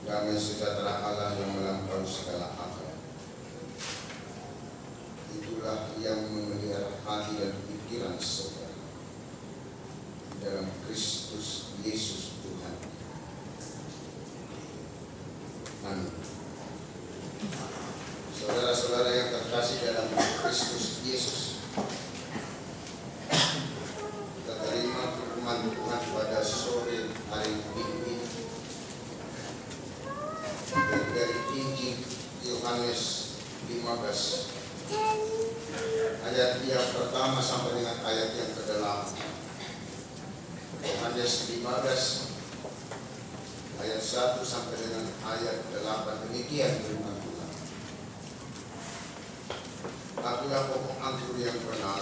damai sejahtera Allah yang melampaui segala akal. Itulah yang memelihara hati dan pikiran saudara dalam Kristus Yesus Tuhan. Amin. Saudara-saudara yang terkasih dalam Kristus Yesus, kita terima firman Tuhan pada sore hari ini dari Injil Yohanes 15 ayat yang pertama sampai dengan ayat yang ke-8. Yohanes 15 ayat 1 sampai dengan ayat 8. Demikian firman Tuhan. Akulah pokok anggur yang benar,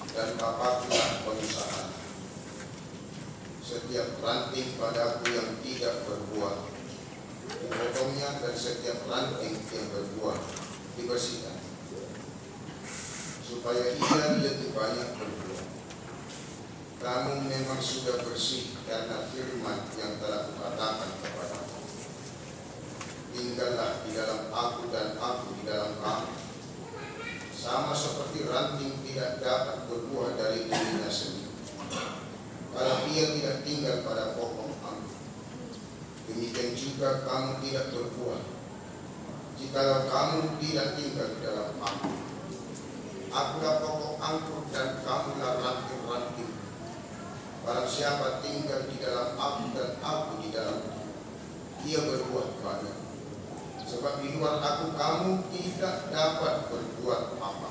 dan Bapa-Kulah pengusaha. Setiap ranting padaku yang tidak berbuah dipotongnya, dan setiap ranting yang berbuah dibersihkan, supaya ia lebih banyak berbuah. Kamu memang sudah bersih karena firman yang telah kukatakan kepadamu. Tinggallah di dalam aku dan aku di dalam kamu. Sama seperti ranting tidak dapat berbuah dari dirinya sendiri kalau ia tidak tinggal pada pokok anggur. Demikian juga kamu tidak berbuah jikalau kamu tidak tinggal di dalam aku. Akulah pokok anggur dan kamulah ranting-ranting. Barang siapa tinggal di dalam aku dan aku di dalam dia berbuah banyak. Sebab di luar aku kamu tidak dapat berbuat apa-apa.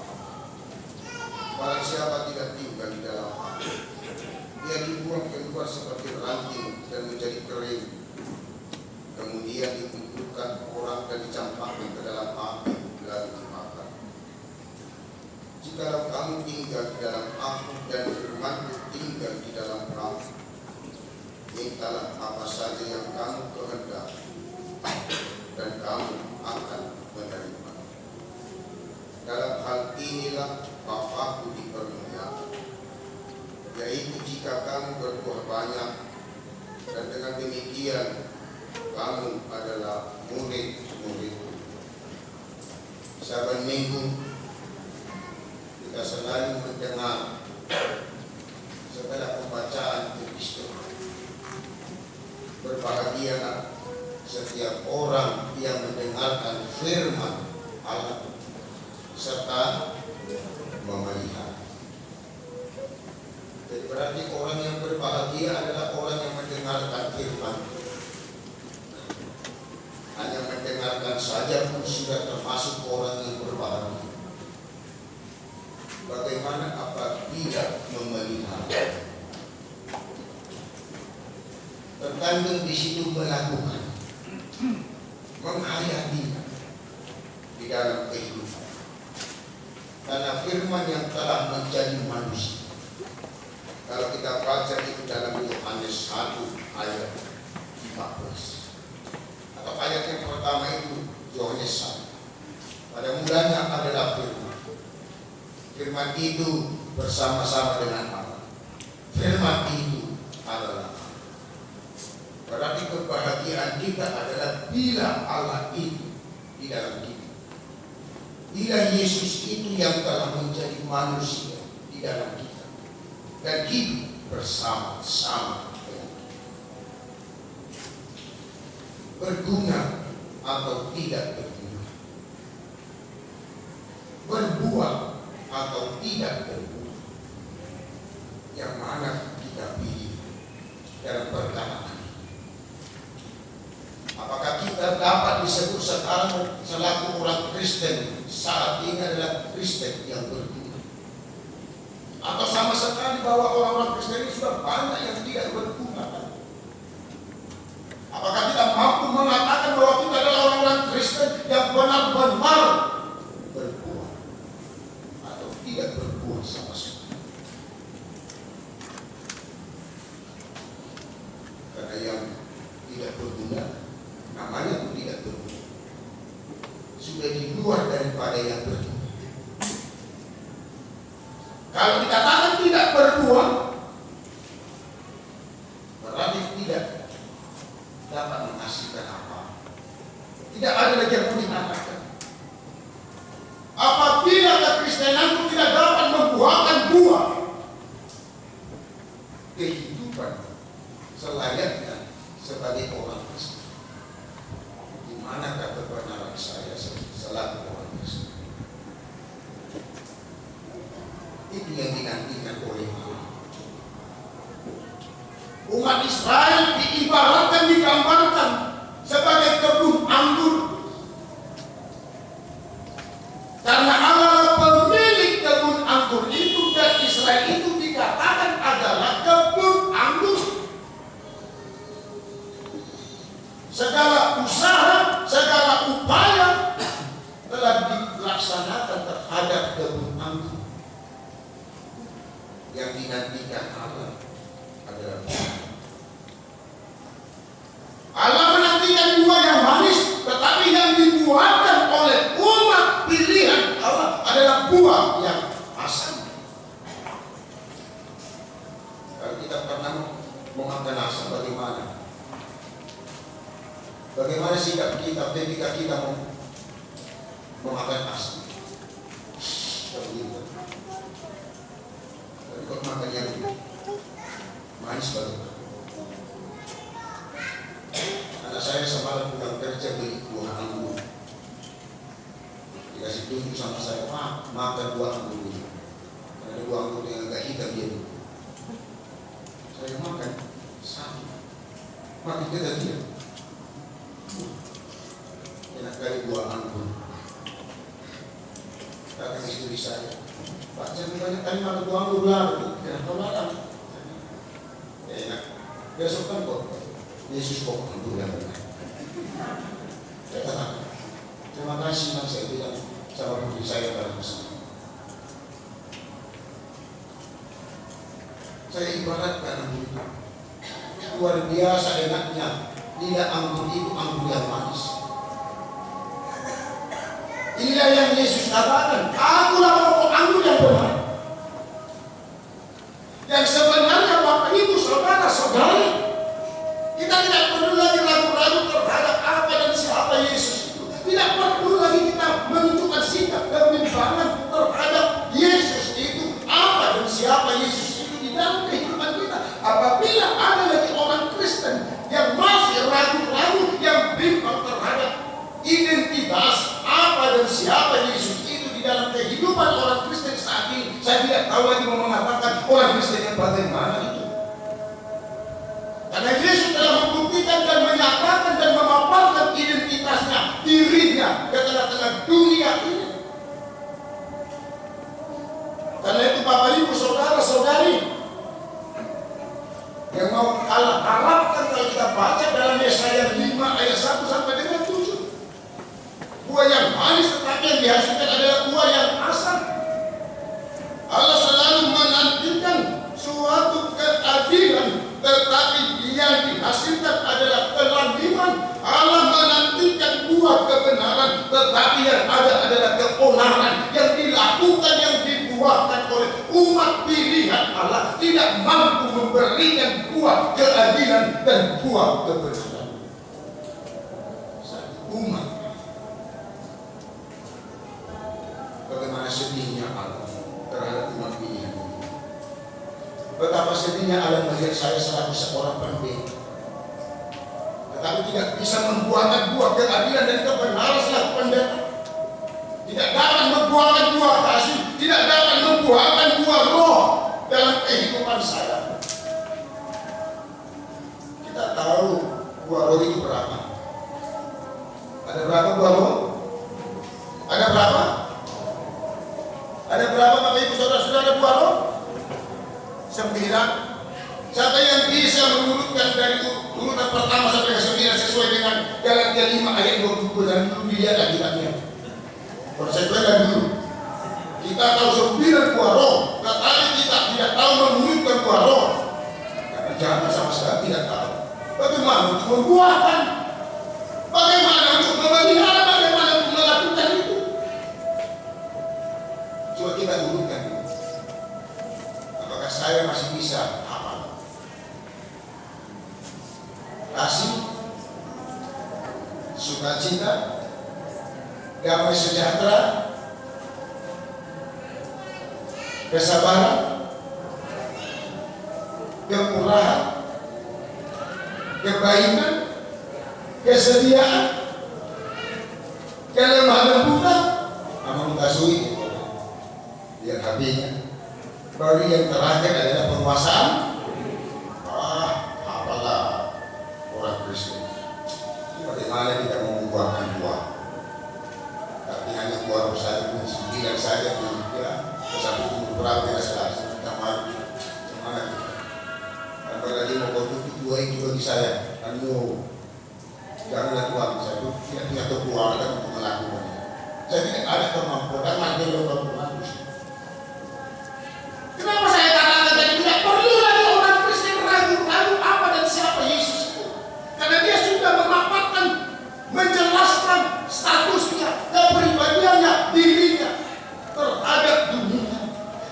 Barang siapa tidak tinggal di dalam aku, dia dibuang keluar seperti ranting dan menjadi kering. Kemudian dikumpulkan orang dan dicampakkan ke dalam api lalu dimakan. Jikalau kamu tinggal di dalam aku dan firman-Ku tinggal di dalam kamu, mintalah apa saja yang kamu kehendaki, dan kamu akan menerima. Dalam hal inilah Bapa-Ku dipermuliakan, yaitu jika kamu berbuah banyak, dan dengan demikian kamu adalah murid-murid-Ku. Saban minggu kita selalu mendengar segala pembacaan epistola. Berbahagialah setiap orang yang mendengarkan firman Allah serta memelihara. Jadi berarti orang yang berbahagia adalah orang yang mendengarkan firman. Hanya mendengarkan saja pun sudah termasuk orang yang berbahagia. Bagaimana apabila memelihara? Tergantung di situ melakukan, menghayati di dalam kehidupan. Karena firman yang telah menjadi manusia. Kalau kita baca itu dalam Yohanes 1 ayat 14. Atau ayat yang pertama itu Yohanes 1. Pada mulanya adalah firman. Firman itu bersama-sama dengan Allah. Firman itu adalah Allah. Berarti kebahagiaan kita adalah bila Allah itu di dalam kita. Bila Yesus itu yang telah menjadi manusia di dalam kita dan hidup bersama-sama dengan kita. Berguna atau tidak berguna, berbuah atau tidak berbuah, yang mana kita pilih dalam perkara. Apakah kita dapat disebut sekarang selaku orang Kristen saat ini adalah Kristen yang berguna? Atau sama sekali bahwa orang-orang Kristen ini sudah banyak yang tidak berguna? Apakah kita mampu mengatakan bahwa kita adalah orang-orang Kristen yang benar-benar berbuah atau tidak berbuah sama sekali? Karena yang tidak berguna namanya pun tidak berguna, sudah di luar daripada yang berguna. Kalau dikatakan tidak berbuah, berarti tidak dapat menghasilkan apa. Tidak ada lagi yang mau diharapkan. Apabila kekristenanku tidak dapat membuahkan buah kehidupan selayaknya sebagai orang Kristen, di manakah kebenaran saya selaku orang Kristen? Itu yang dinantikan oleh Allah. Umat Israel diibaratkan, digambarkan sebagai kebun anggur. Karena Allah pemilik kebun anggur itu, dan Israel itu dikatakan adalah kebun anggur. Segala usaha, segala upaya telah dilaksanakan terhadap kebun anggur. Yang dinantikan Allah adalah Allah menantikan buah yang manis, tetapi yang dibuahkan oleh umat pilihan Allah adalah buah yang asam. Kalau kita pernah memakan asam, bagaimana? Bagaimana sikap kita ketika kita mau memakan asam? Begitu. Tapi kalau makan yang manis bagaimana? Anak saya semalam pulang kerja beli buah anggur, dikasih tunjuk sama saya, Pak, makan buah anggur ini. Ada buah anggur yang agak hitam dia. Saya makan satu, makin kita dia. Enak kali buah anggur. Kata istri saya, Pak, jangan banyak kali makan buah anggur lagi. Kenapa larang? Enak. Besok kan kok Yesus kok anggur yang benar. Saya katakan, terima kasih mas, saya bilang sama putri saya pada masa. Saya ibaratkan anggur itu luar biasa enaknya. Tidak anggur itu anggur yang manis. Inilah yang Yesus katakan, akulah pokok anggur yang benar. Yang sebenarnya Bapak Ibu Saudara Saudari, kita tidak perlu lagi ragu-ragu terhadap apa dan siapa Yesus itu. Tidak perlu lagi kita menunjukkan sikap kebimbangan terhadap Yesus itu, apa dan siapa Yesus itu di dalam kehidupan kita. Apabila ada lagi orang Kristen yang masih ragu-ragu, yang bimbang terhadap identitas apa dan siapa Yesus itu di dalam kehidupan orang Kristen saat ini, saya tidak tahu lagi mau mengatakan orang Kristen yang bagaimana itu. Karena Yesus telah membuktikan dan menyatakan dan memaparkan identitasnya, dirinya ke tengah-tengah dunia ini. Karena itu Bapak Ibu Saudara-saudari, yang mau Allah harapkan kalau kita baca dalam Yesaya 5 ayat 1 sampai dengan 7. Buah yang manis tetapi yang dihasilkan adalah buah yang asam. Allah selalu menantikan suatu keadilan, tetapi yang dihasilkan adalah kelaliman. Allah menantikan buah kebenaran, tetapi yang ada adalah keonaran yang dilakukan, yang dibuahkan oleh umat pilihan Allah, tidak mampu memberikan buah keadilan dan buah kebenaran. Umat, bagaimana sedihnya Allah terhadap umat pilihan. Betapa sedihnya Allah melihat saya selaku seorang pendeta, tetapi tidak bisa membuahkan buah keadilan dan kebenaran selaku pendeta. Tidak dapat membuahkan buah kasih, tidak dapat membuahkan buah roh dalam kehidupan saya. Kita tahu buah roh itu berapa? Ada berapa buah roh? Ada berapa? Ada berapa Bapak Ibu Saudara-saudara buah roh? 9. Siapa yang bisa mengurutkan dari urutan pertama sampai ke 9 sesuai dengan Galatia 5 ayat 20 dan dulu dilihat kitabnya. Konsekuensinya dulu. Kita tahu 9 buah roh, tetapi kita tidak tahu mengurutkan buah roh. Karena jangan sama sekali tidak tahu. Bagaimana untuk membuahkan? Bagaimana untuk memelihara? Bagaimana untuk melakukan itu? Coba kita urutkan dulu. Apakah saya masih bisa hafal? Kasih, sukacita, damai sejahtera, kesabaran, kemurahan, kebaikan, kesediaan, kelemah lembutan, amal kasui, lihat hatinya. Baru yang terakhir adalah penguasaan. Apalah orang Kristen. Bagaimana kita membuahkan buah? Tapi hanya buah saja, sembilan saja ya. Sampai tumbuh berapa ya selesai. Kita malu. Mana kita? Kalau lagi mau bertutur dua itu bagi saya. Anu, janganlah Tuhan saya itu tidak punya kekuatan untuk melakukannya. Saya tidak ada kemampuan dan lagi lo bagus. Kenapa saya katakan tadi tidak perlu lagi orang Kristen ragu-ragu apa dan siapa Yesus itu? Karena dia sudah memaparkan, menjelaskan statusnya, kepribadiannya, dirinya terhadap dunia.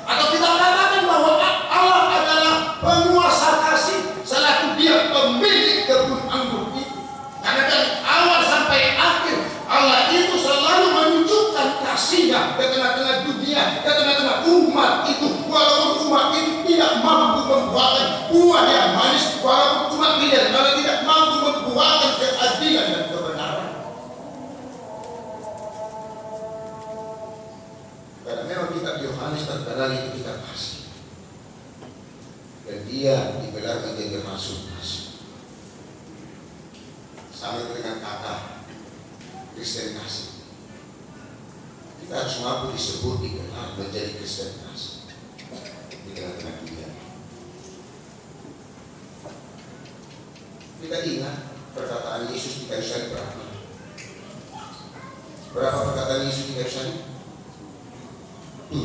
Atau kita katakan bahwa Allah adalah penguasa kasih selaku dia pemilik kebun anggur itu. Karena dari awal sampai akhir Allah itu selalu menunjukkan kasihnya ke tengah-tengah dunia, ke tengah-tengah umat itu. Walaupun umat itu tidak mampu membuahkan buah yang manis, walaupun umat tidak mampu membuahkan keadilan dan kebenaran. Karena memang kitab Yohanes terkenal itu kitab kasih, dan dia digelar menjadi rasul kasih. Sama dengan kata Kristen kasih. Kita harus mampu disebut digelar menjadi Kristen kasih di tengah-tengah dunia. Kita ingat perkataan Yesus di kayu salib berapa? Berapa perkataan Yesus di kayu salib? 7.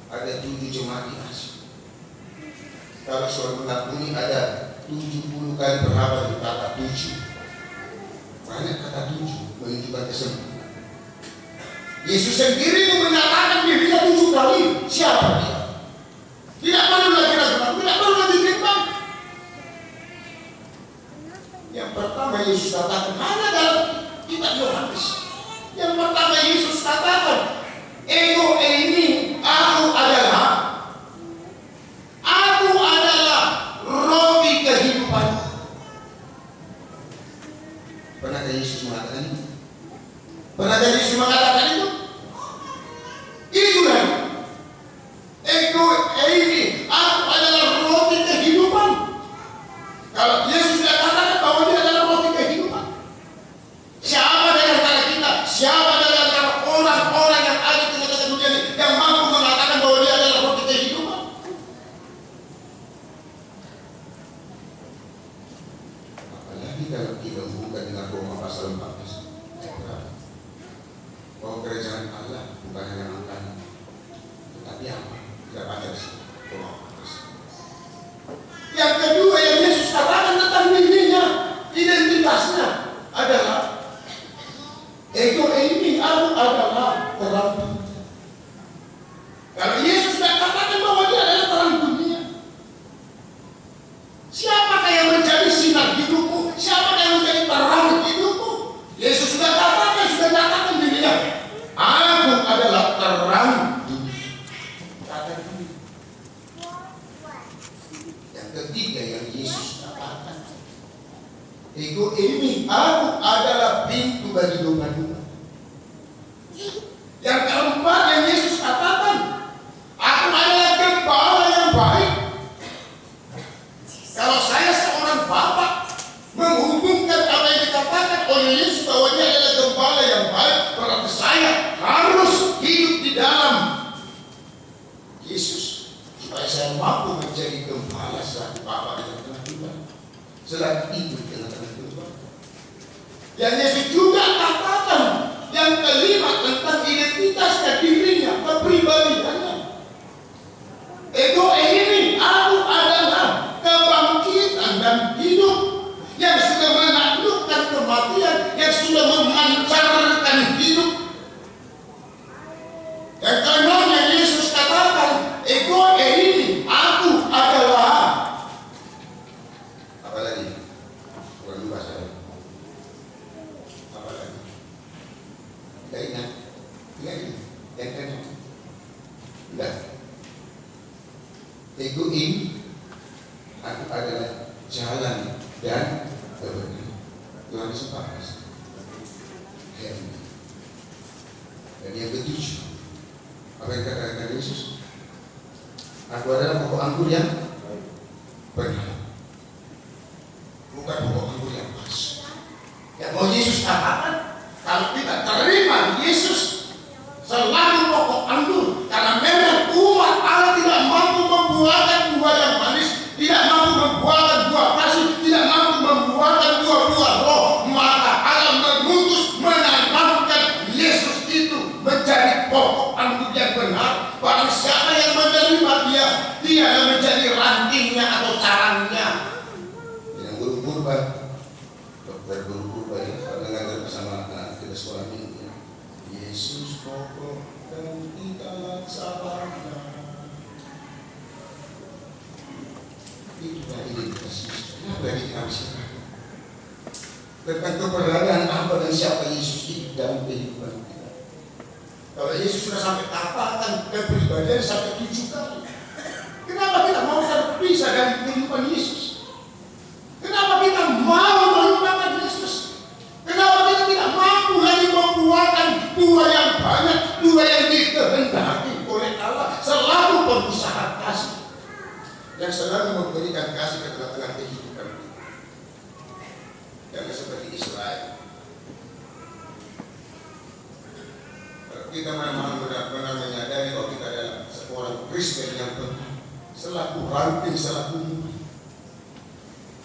Ada 7 jemaat dikasih. Kalau soal mengampuni ada 70 kali berapa di kata 7. Banyak kata 7 menunjukkan kesempurnaan. Yesus sendiri menyatakan dirinya 7 kali. Siapa dia? Tidak perlu lagi ragu-ragu, tidak perlu lagi bimbang. Yang pertama Yesus katakan, mana dalam kitab Yohanes? Yang pertama Yesus katakan, ego ini aku adalah roti kehidupan. Pernahkah Yesus mengatakan itu? Pernahkah Yesus mengatakan itu? Itulah ego ini aku adalah roti kehidupan. Kalau Yesus tidak katakan bahwa dia adalah roti kehidupan, siapa dari antara kita, siapa dari antara orang-orang yang ada di tengah-tengah dunia ini yang mampu mengatakan bahwa dia adalah roti kehidupan? Apalagi kalau kita buka dengan Roma pasal 14. Bahwa kerajaan Allah bukan hanya makanan, tetapi apa? Kita baca di sini Roma 14. Yang kedua yang Yesus katakan tentang dirinya, identitasnya adalah ego ini aku adalah terang dunia. Kalau Yesus tidak katakan bahwa dia adalah terang dunia, siapakah yang menjadi sinar hidupmu? Siapakah yang menjadi terang hidupmu? Yesus sudah nyatakan dirinya, aku adalah terang dunia. Kata dunia. Yang ketiga yang Yesus katakan, ego ini aku adalah pintu bagi domba-domba. Yang keempat yang Yesus katakan, aku adalah gembala yang baik. Kalau saya seorang bapak menghubungkan apa yang dikatakan oleh Yesus bahwa dia adalah gembala yang baik, berarti saya harus hidup di dalam Yesus supaya saya mampu menjadi gembala selaku bapak di tengah-tengah domba, selaku ibu di tengah-tengah domba. Yang Yesus juga katakan yang kelima tentang identitasnya, dirinya, kepribadiannya. Ego ini aku adalah kebangkitan dan hidup yang sudah menaklukkan kematian, yang sudah memancarkan hidup. Yang keenam yang Yesus katakan, ego ini aku adalah apa lagi? Bukan lupa saya. Minggu ini aku adalah jalan dan kebenaran. Yohanes 14. Dan yang ketujuh, apa yang katakan Yesus? Aku adalah pokok anggur yang benar, bukan pokok anggur yang palsu. Yang mau Yesus katakan, kalau kita terima Yesus selalu pokok anggur, karena memang umat Allah tidak mampu membuahkan buah yang manis, tidak mampu membuahkan buah kasih, tidak mampu membuahkan buah-buah roh, maka Allah mengutus menanamkan Yesus itu menjadi pokok anggur yang benar. Barang siapa yang menerima dia yang menjadi rantingnya atau carangnya. Yang guru kurban, dokter guru kurban ya, pada ngajar bersama anak kita sekolah minggu. Yesus pokok dan kita laksanakan. Itulah identitas Yesus. Kenapa kita masyarakat? Tentang keberadaan apa dan siapa Yesus itu dalam kehidupan kita. Kalau Yesus sudah sampai katakan kepribadian sampai 7 kali. Kenapa kita mau terpisah dari kehidupan Yesus? Kenapa kita mau melupakan Yesus? Kenapa kita tidak mampu lagi membuahkan buah yang banyak, buah yang dikehendaki oleh Allah selalu berusaha kasih, yang selalu memberikan kasih ke tengah-tengah kehidupan kita. Jangan seperti Israel. Kita memang benar-benar menyadari bahwa kita adalah seorang Kristen yang benar, selaku ranting, selaku murid.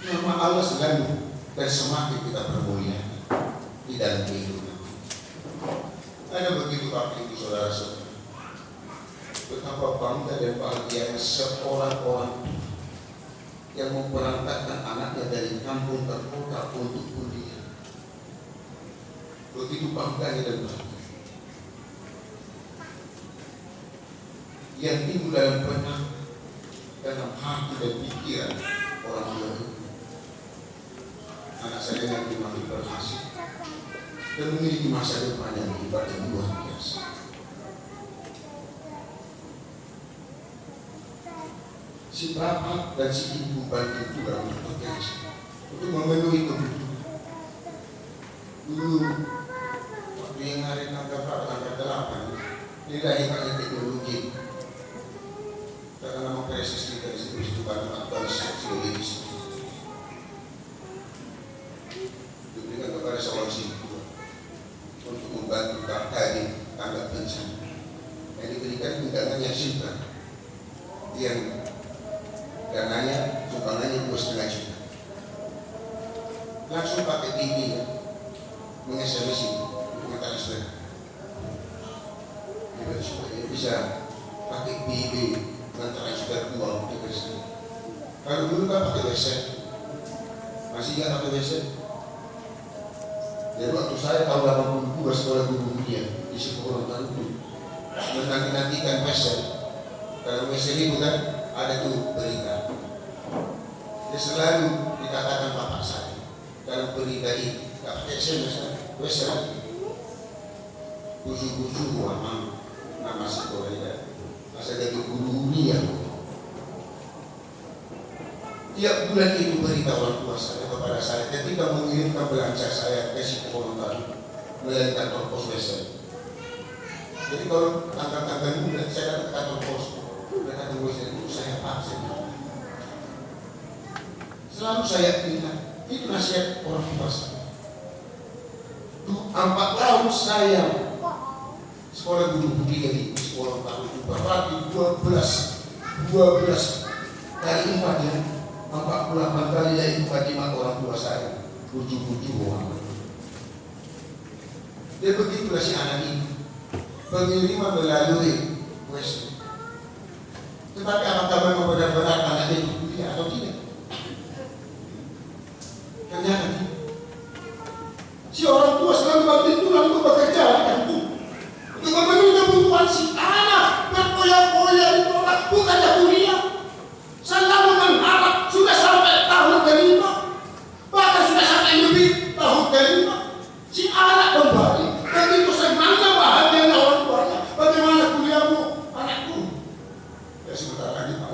Nama Allah selalu bersemakin kita bermulia di dalam kehidupan. Ada begitu arti itu saudara-saudara. Betapa bangga dan bahagia seorang orang yang memberangkatkan anaknya dari kampung ke kota untuk kuliah. Begitu bangganya dan bahagia. Yang timbul dalam benak, dalam hati dan pikiran orang tua itu. Anak saya nanti makin berhasil dan memiliki masa depan yang hebat dan luar biasa. Si bapak dan si ibu bantu juga untuk bekerja, untuk memenuhi kebutuhan. Dulu waktu yang hari tanggal 8 dilahirkan teknologi. Karena nama Yesus kita itu karena aktualisasi Yesus. Diberikan kepada seorang siswa untuk membantu tadi tanggap bencana. Yang diberikan undangan yang simpel, yang dananya sumbangannya 2,5 juta. Langsung pakai TV ya, meng-SMS itu untuk mentransfer. Supaya bisa pakai TV mentransfer uang ke WC. Kalau dulu kan pakai WC, masih ingat pakai WC? Jadi waktu saya tahun 82 sekolah guru dunia di sekolah itu menanti-nantikan WC. Kalau WC ini bukan ada tuh berita. Dia selalu dikatakan bapak saya dalam berita ini, nggak pakai SMS, WC lagi. Buju-buju nama sekolah ya. Masa jadi guru dunia. Tiap bulan itu berita orang tua saya kepada saya ketika mengirimkan belanja saya ke sekolah tadi melalui kantor pos WC. Jadi kalau tanggal-tanggal ini saya datang ke kantor pos, datang ke WC itu saya paksa. Selalu saya ingat itu nasihat orang tua saya. 4 tahun saya sekolah guru budaya di sekolah tahun itu berarti 12 kali 4 ya, 48 kali dari mukadimah orang tua saya, 7 orang. Dia begitulah si anak ini, pengiriman melalui WC. Tetapi apakah memang benar-benar anaknya itu kuliah atau tidak? Ternyata si orang tua selalu banting tulang untuk bekerja di kampung, untuk memenuhi kebutuhan si anak berkoyak-koyak di bawah, bukannya kuliah. Selalu mengharap sudah sampai tahun ke-5, bahkan sudah sampai lebih tahun ke-5, si anak kembali. Begitu senangnya bahagianya orang tuanya. Bagaimana kuliahmu, anakku? Ya sebentar lagi Pak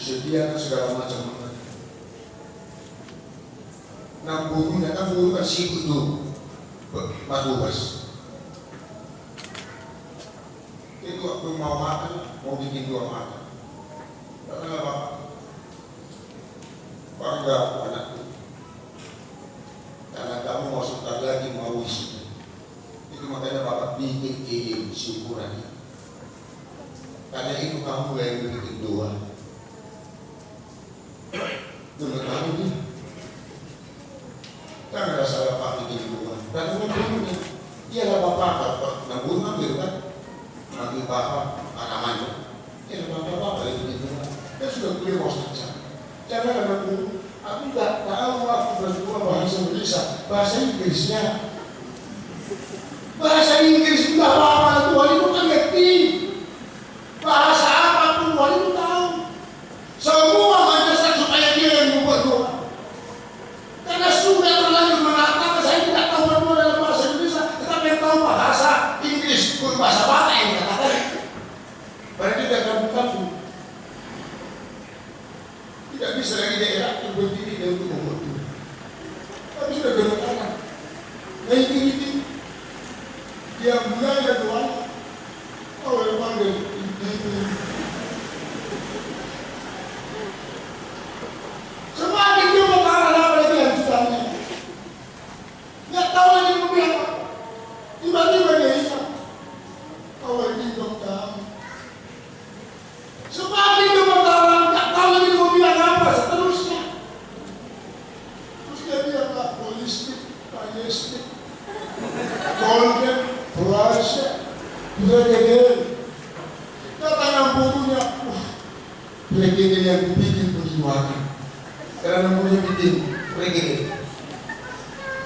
disediakan segala macam makanan. Nah, burunya kan buru kan sibuk tuh, Mas. Itu waktu mau makan, mau bikin dua makan. Karena bapak bangga anakku. Karena kamu mau sebentar lagi mau wisuda. Itu makanya bapak bikin ide syukuran. Karena itu kamu yang bikin doa. Dulu kamu dia. Jangan ada salah pak bikin doa. Karena memang dia lah bapak nabur ambil kan. Nanti bapak namanya. Ya bapak itu bikin doa. Dia sudah kuliah mau saja. Jangan ada guru. Aku tak tahu aku berdua bahasa Indonesia, bahasa Inggrisnya. Bahasa Inggris tidak apa-apa, Tuhan itu kan ngerti. Bahasa apapun Tuhan itu tahu. Semua mendesak supaya dia yang membuat doa. Karena sudah terlanjur mengatakan saya tidak tahu berdoa dalam bahasa Indonesia, tetapi yang tahu bahasa Inggris, bahasa Batak yang dikatakan. Berarti dia kampung-kampung. Tidak bisa lagi daerah itu berdiri dan untuk membuat doa. Tapi sudah gemeteran. Nah ini dia mulai ada doa. Oh memang dia semakin dia mengatakan apa lagi yang susahnya. Nggak tahu lagi mau bilang apa. Tiba-tiba dia hilang. Oh ini dong tahu. Semakin dia mengatakan nggak tahu lagi mau bilang apa seterusnya. Terus dia bilang Pak Polistik, Pak Yestik, Golden, Prasya, Bregeden. Kata burunya, wah, Bregeden yang dibikin perjuangan. Karena namanya bikin Bregeden.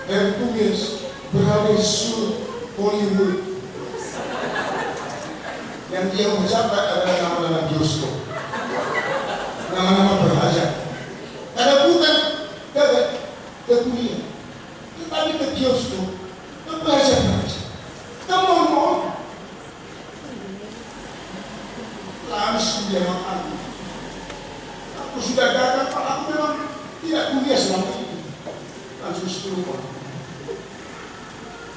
Hercules, Bradesur, Hollywood. Yang dia mencapai adalah nama-nama bioskop, nama-nama berhaja. Karena bukan ke kuliah, tetapi ke bioskop, ke belajar-belajar. Kamu mau langsung dia makan. Aku sudah gagal, Pak. Aku memang tidak kuliah selama ini. Langsung setelah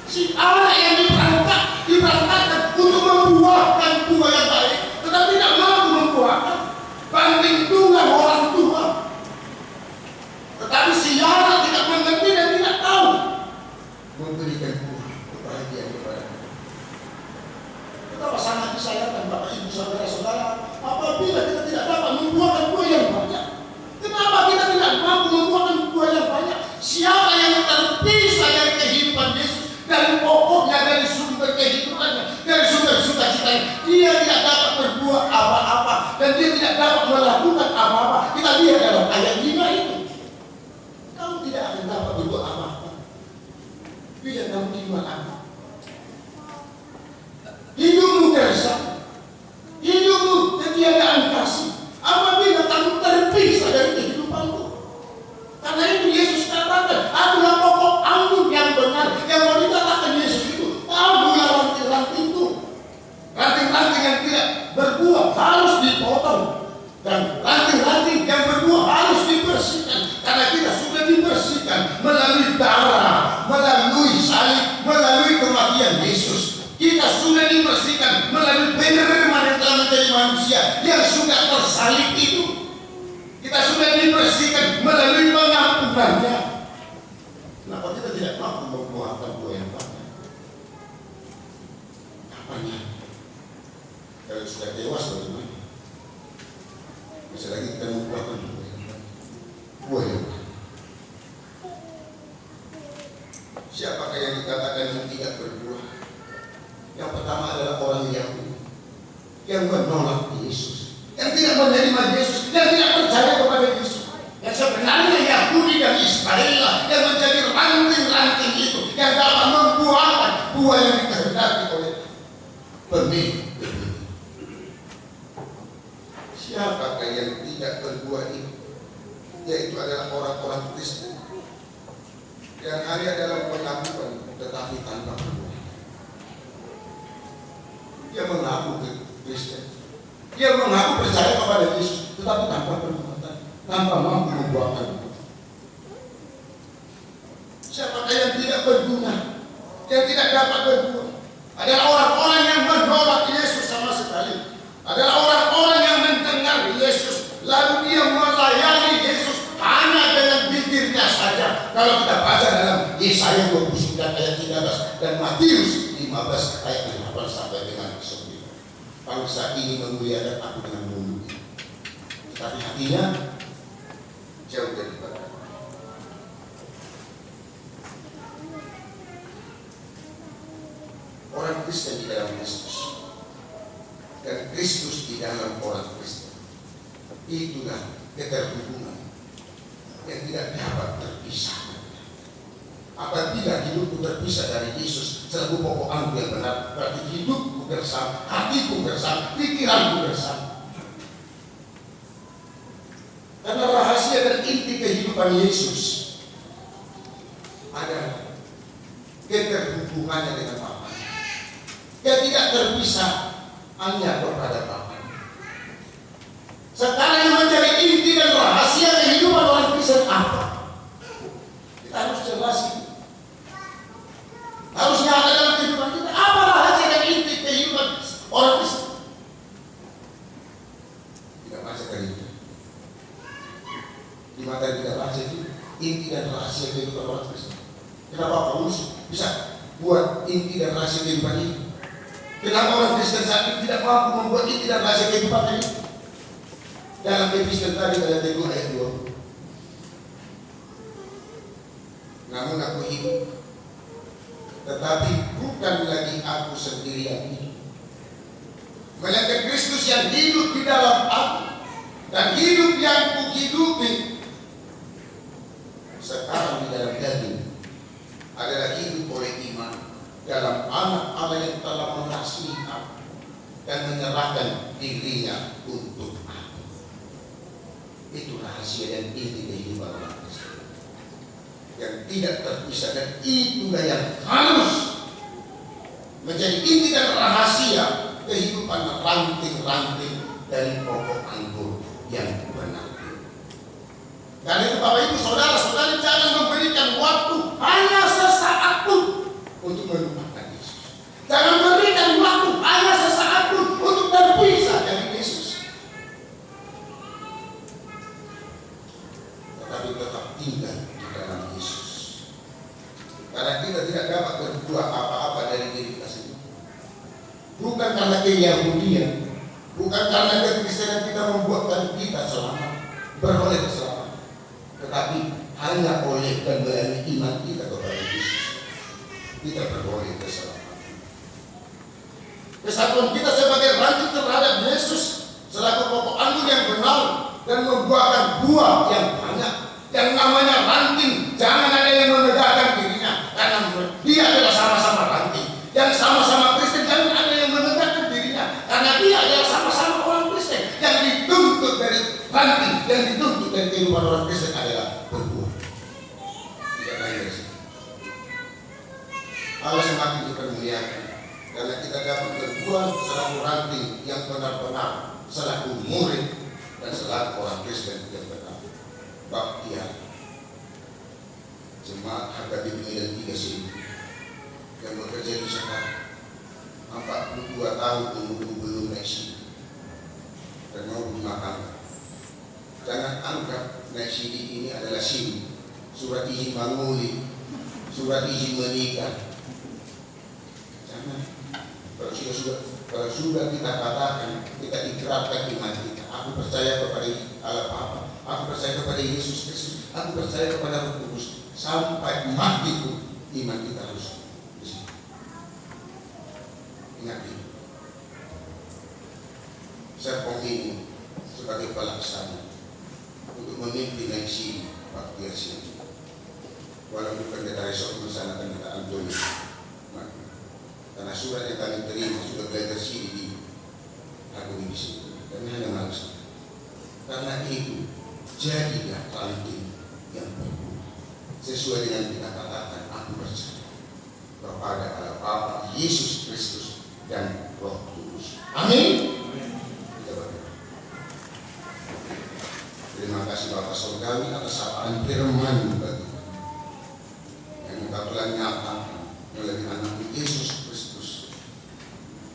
si anak yang diperangkatkan untuk membuahkan bunga yang baik, tetapi tidak mampu membuahkan. Banding dengan orang tua. Tetapi si anak tidak mengerti dan tidak tahu memberikan buah kebahagiaan kepada kita. Betapa sangat disayangkan Bapak Ibu saudara-saudara apabila kita tidak dapat membuahkan buah yang banyak. Kenapa kita tidak mampu membuahkan buah yang banyak? Siapa yang terpisah dari kehidupan Yesus, dari pokoknya, dari sumber kehidupannya, dari sumber sukacitanya, dia tidak dapat berbuat apa-apa dan dia tidak dapat melakukan apa-apa. Kita lihat dalam ayat 5 itu. Kamu tidak akan dapat berbuat apa-apa bila kamu iman apa. Hidupmu gersang, hidupmu ketiadaan kasih apabila kamu terpisah dari kehidupanmu. Karena itu Yesus katakan, akulah pokok anggur yang benar. Yang mau dikatakan Yesus itu, akulah ranting-ranting itu. Ranting-ranting yang tidak berbuah harus dipotong, dan ranting-ranting yang berbuah harus dibersihkan. Karena kita sudah dibersihkan melalui darah, melalui salib, melalui kematian Yesus. Kita sudah dibersihkan melalui penerima yang telah menjadi manusia yang sudah tersalib itu. Kita sudah dibersihkan melalui pengampunannya. Kenapa kita tidak mampu membuahkan buah yang banyak? Apanya? Kalau sudah dewasa bagaimana? Bisa lagi kita membuahkan buah yang banyak. Buah yang banyak. Siapakah yang dikatakan yang tidak berbuah? Yang pertama adalah orang Yahudi yang menolak Yesus, yang tidak menerima Yesus, yang tidak percaya kepada Yesus. Yang sebenarnya Yahudi dan Israel yang menjadi ranting-ranting itu yang dapat membuahkan buah yang dikehendaki oleh pemilik. Siapakah yang tidak berbuah ini? Yaitu adalah orang-orang Kristen yang hanya dalam pengakuan tetapi tanpa berbuah. Dia mengaku Kristen, dia mengaku percaya kepada Yesus, tetapi tanpa perbuatan, tanpa mampu membuahkan. Siapakah yang tidak berguna, yang tidak dapat berbuah? Adalah orang-orang yang menolak Yesus sama sekali. Adalah orang-orang yang mendengar Yesus, lalu dia melayani Yesus hanya dengan bibirnya saja. Kalau kita baca dalam Yesaya 29 ayat 13 dan Matius 15 ayat 8 sampai dengan 9. Bangsa ini memuliakan aku dengan mulutnya, tetapi hatinya jauh daripada. Orang Kristen di dalam Kristus dan Kristus di dalam orang Kristen, itulah keterhubungan yang tidak dapat terpisahkan. Apabila hidupku terpisah dari Yesus selaku pokok aku yang benar, berarti hidupku gersang, hatiku gersang, pikiranku gersang. Karena rahasia dan inti kehidupan Yesus adalah keterhubungannya dengan Bapa. Dia tidak terpisah hanya kepada Bapa. Sekarang yang menjadi inti dan rahasia kehidupan orang Kristen apa? Kita harus jelas itu. Harusnya ada dalam kehidupan kita. Apa rahasia dan inti kehidupan orang Kristen? Tidak baca dari itu. Di materi tidak baca itu inti dan rahasia kehidupan orang Kristen. Kenapa Paulus bisa buat inti dan rahasia kehidupan ini? Kenapa orang Kristen saat ini tidak mampu membuat inti dan rahasia kehidupan ini? Dalam episode tadi ayat 2 ayat 20. Namun aku hidup, tetapi bukan lagi aku sendiri yang hidup, melainkan Kristus yang hidup di dalam aku, dan hidup yang kuhidupi sekarang di dalam daging adalah hidup oleh iman dalam Anak Allah yang telah mengasihi aku dan menyerahkan dirinya untuk aku. Itu rahasia dan inti kehidupan orang Kristen yang tidak terpisah, dan itulah yang harus menjadi inti dan rahasia kehidupan ranting-ranting dari pokok anggur yang benar. Karena itu Bapak Ibu Saudara-saudari, jangan memberikan waktu hanya sesaat pun untuk melupakan Yesus. Jangan memberikan waktu hanya sesaat pun untuk terpisah dari Yesus. Tetapi tetap tinggal di dalam Yesus. Karena kita tidak dapat berbuat apa-apa dari diri kita sendiri. Bukan karena keyahudian, bukan karena kekristenan kita membuatkan kita selamat, beroleh keselamatan, tetapi hanya oleh dan melalui iman kita kepada Yesus kita beroleh keselamatan. Kesatuan kita sebagai ranting terhadap Yesus selaku pokok anggur yang benar dan membuahkan buah yang banyak. Yang namanya ranting, jangan ada yang menegakkan dirinya, karena dia adalah sama-sama ranting. Yang sama-sama Kristen, jangan ada yang menegakkan dirinya, karena dia adalah sama-sama orang Kristen. Yang dituntut dari ranting, yang dituntut dari kehidupan orang Kristen adalah berbuah. Tidak lain dari situ. Allah semakin dipermuliakan karena kita dapat berbuah selaku ranting yang benar-benar, selaku murid dan selaku orang Kristen yang benar. Baktiar jemaat harga diri dan 3 sini yang bekerja di sekarang 42 tahun tunggu belum naik sini dan mau rumah tangga. Jangan anggap naik sini ini adalah sini, surat izin menguli, surat izin menikah. Jangan. Kalau sudah kita katakan, kita ikrarkan iman kita, aku percaya kepada Allah Bapa, aku percaya kepada Yesus Kristus, aku percaya kepada Roh Kudus, sampai mati pun iman kita harus di sini. Ingat ini. Serpong ini sebagai pelaksana untuk memimpin naik sini baktiar sini. Walaupun pendeta esok melaksanakan pendeta Antoni, karena surat yang kami terima sudah belajar sini di aku di sini, kami hanya melaksanakan. Karena itu jadilah ranting yang berbuah sesuai dengan kita katakan, aku percaya kepada Allah Bapa, Yesus Kristus dan Roh Kudus. Amin. Kita berdoa. Terima kasih Bapa Surgawi atas sapaan firman bagi kami yang Engkau telah nyatakan melalui anak Yesus Kristus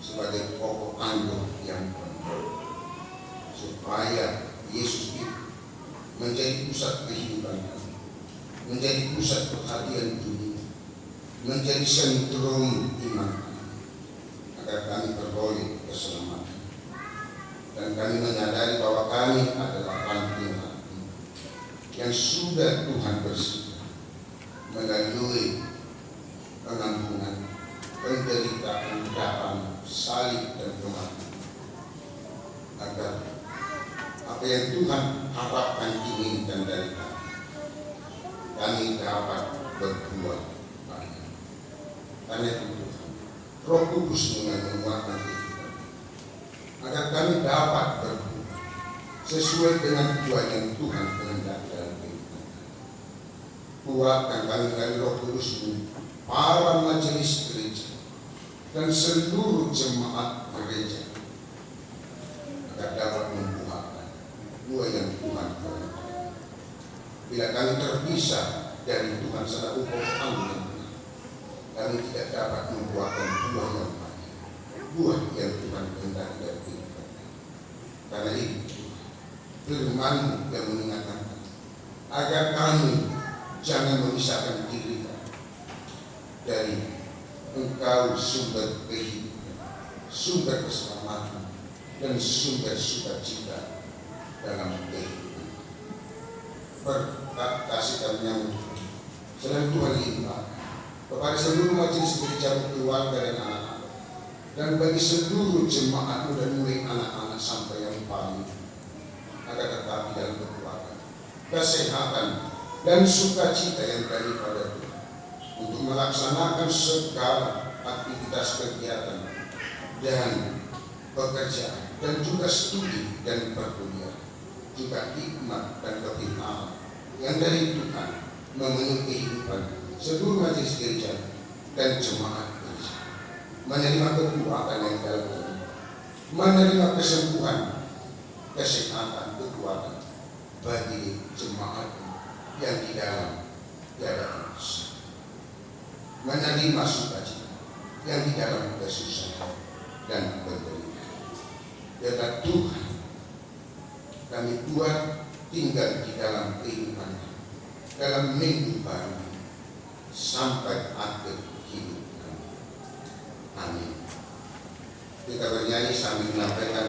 sebagai pokok anggur yang penuh, supaya Yesus itu menjadi pusat kehidupan kami, menjadi pusat perhatian dunia, menjadi sentrum iman kami, agar kami beroleh keselamatan. Dan kami menyadari bahwa kami adalah ranting yang sudah Tuhan bersihkan melalui pengampunan, penderitaan, darah, salib dan kematian, agar apa yang Tuhan harapkan, inginkan dari kami dapat berbuat banyak. Karena itu Tuhan, Roh Kudus menguatkan kita, agar kami dapat berbuat sesuai dengan tujuan yang Tuhan kehendaki dalam kehidupan kami. Kuatkan kami dari Roh Kudus, para majelis gereja dan seluruh jemaat gereja, agar dapat membuahkan buah yang Tuhan kehendaki. Bila kami terpisah dari Tuhan secara ukur amin, kami tidak dapat membuahkan buah yang baik, buah yang Tuhan kehendaki dari kehidupan kami. Karena itu firman-Mu yang mengingatkan kami agar kami jangan memisahkan diri kami dari Engkau, sumber kehidupan, sumber keselamatan, dan sumber sukacita dalam kehidupan. Berkat kasih karunia-Mu selalu Tuhan limpah kepada seluruh majelis gereja, keluarga dan anak-anak, dan bagi seluruh jemaat-Mu dan mulai anak-anak sampai yang paling, agar tetap di dalam kekuatan, kesehatan, dan sukacita yang daripada Tuhan untuk melaksanakan segala aktivitas kegiatan dan pekerjaan, dan juga studi dan perkuliahan, juga hikmat dan kefirmanan yang dari Tuhan memenuhi kehidupan seluruh majelis gereja dan jemaat gereja, menerima kekuatan yang dalam diri, menerima kesembuhan, kesehatan, kekuatan bagi jemaat yang di dalam tiada emas, menerima sukacita yang di dalam kesusahan dan penderitaan. Biarlah Tuhan kami buat tinggal di dalam kehidupan kami, dalam minggu baru sampai akhir hidup kami. Amin. Kita bernyanyi sambil menyampaikan